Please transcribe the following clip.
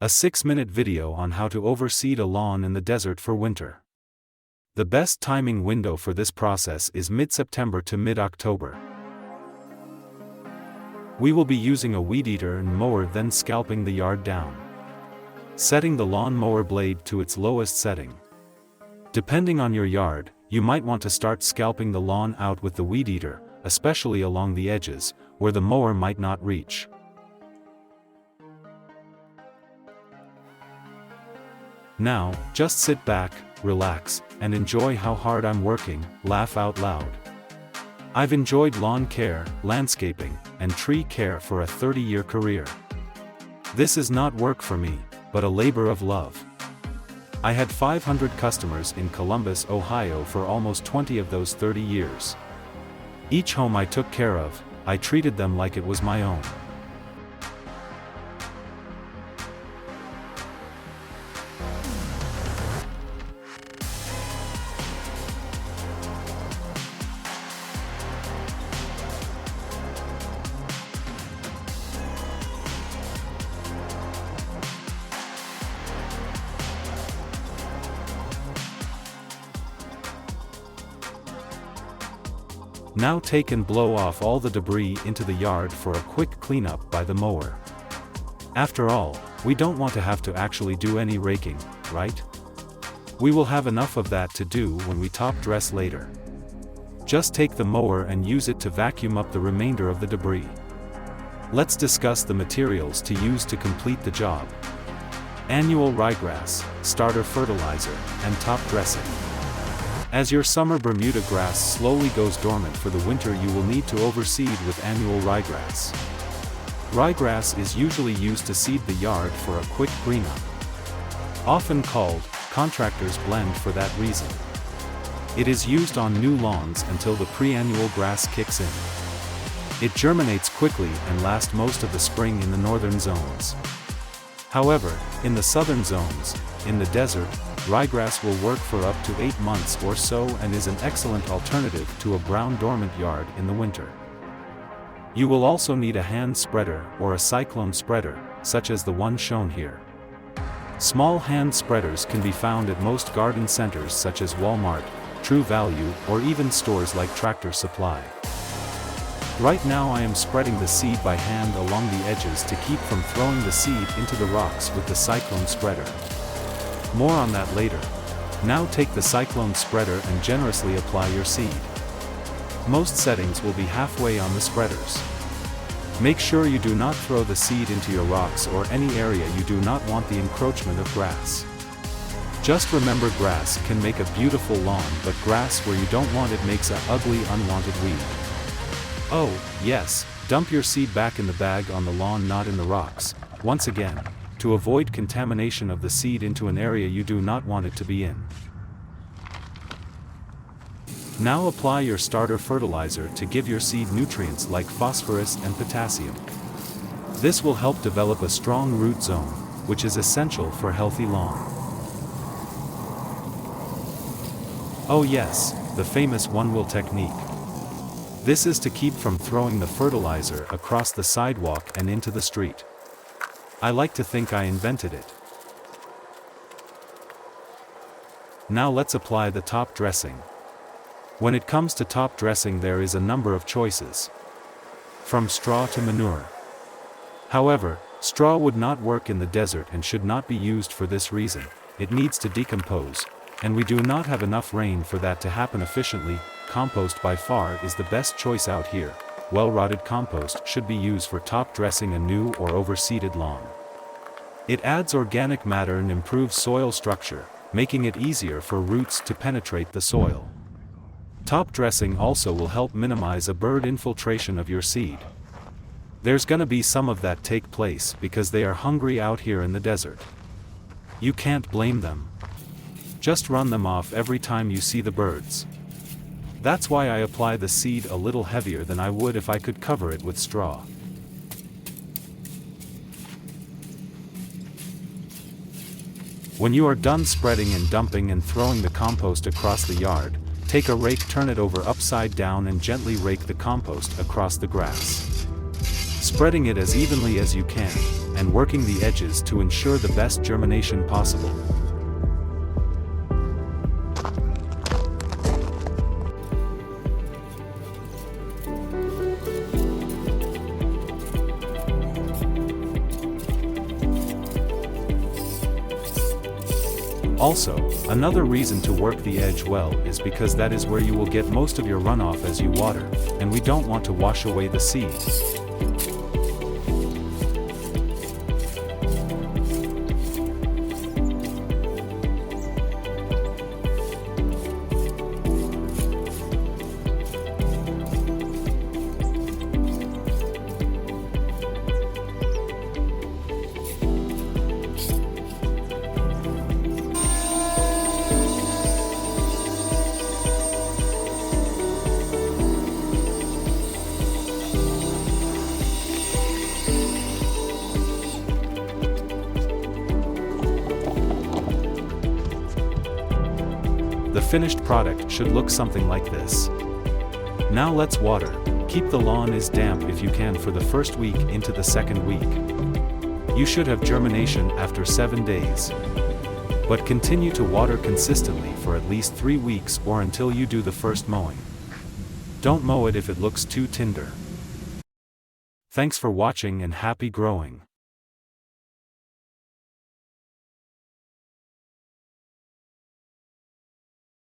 A 6-minute video on how to overseed a lawn in the desert for winter. The best timing window for this process is mid-September to mid-October. We will be using a weed eater and mower, then scalping the yard down. Setting the lawn mower blade to its lowest setting. Depending on your yard, you might want to start scalping the lawn out with the weed eater, especially along the edges, where the mower might not reach. Now, just sit back, relax, and enjoy how hard I'm working, laugh out loud. I've enjoyed lawn care, landscaping, and tree care for a 30-year career. This is not work for me, but a labor of love. I had 500 customers in Columbus, Ohio for almost 20 of those 30 years. Each home I took care of, I treated them like it was my own. Now take and blow off all the debris into the yard for a quick cleanup by the mower. After all, we don't want to have to actually do any raking, right? We will have enough of that to do when we top dress later. Just take the mower and use it to vacuum up the remainder of the debris. Let's discuss the materials to use to complete the job. Annual ryegrass, starter fertilizer, and top dressing. As your summer Bermuda grass slowly goes dormant for the winter, you will need to overseed with annual ryegrass. Ryegrass is usually used to seed the yard for a quick greenup. Often called contractor's blend for that reason. It is used on new lawns until the pre-annual grass kicks in. It germinates quickly and lasts most of the spring in the northern zones. However, in the southern zones, in the desert, ryegrass will work for up to 8 months or so and is an excellent alternative to a brown dormant yard in the winter. You will also need a hand spreader or a cyclone spreader, such as the one shown here. Small hand spreaders can be found at most garden centers such as Walmart, True Value, or even stores like Tractor Supply. Right now I am spreading the seed by hand along the edges to keep from throwing the seed into the rocks with the cyclone spreader. More on that later. Now take the cyclone spreader and generously apply your seed. Most settings will be halfway on the spreaders. Make sure you do not throw the seed into your rocks or any area you do not want the encroachment of grass. Just remember, grass can make a beautiful lawn, but grass where you don't want it makes an ugly, unwanted weed. Oh, yes, dump your seed back in the bag on the lawn, not in the rocks, once again, to avoid contamination of the seed into an area you do not want it to be in. Now apply your starter fertilizer to give your seed nutrients like phosphorus and potassium. This will help develop a strong root zone, which is essential for healthy lawn. Oh yes, the famous one-wheel technique. This is to keep from throwing the fertilizer across the sidewalk and into the street. I like to think I invented it. Now let's apply the top dressing. When it comes to top dressing, there is a number of choices. From straw to manure. However, straw would not work in the desert and should not be used for this reason. It needs to decompose, and we do not have enough rain for that to happen efficiently. Compost by far is the best choice out here. Well-rotted compost should be used for top dressing a new or overseeded lawn. It adds organic matter and improves soil structure, making it easier for roots to penetrate the soil. Top dressing also will help minimize a bird infiltration of your seed. There's gonna be some of that take place because they are hungry out here in the desert. You can't blame them. Just run them off every time you see the birds. That's why I apply the seed a little heavier than I would if I could cover it with straw. When you are done spreading and dumping and throwing the compost across the yard, take a rake, turn it over upside down and gently rake the compost across the grass. Spreading it as evenly as you can, and working the edges to ensure the best germination possible. Also, another reason to work the edge well is because that is where you will get most of your runoff as you water, and we don't want to wash away the seeds. The finished product should look something like this. Now let's water. Keep the lawn is damp if you can for the first week into the second week. You should have germination after 7 days. But continue to water consistently for at least 3 weeks or until you do the first mowing. Don't mow it if it looks too tender. Thanks for watching and happy growing.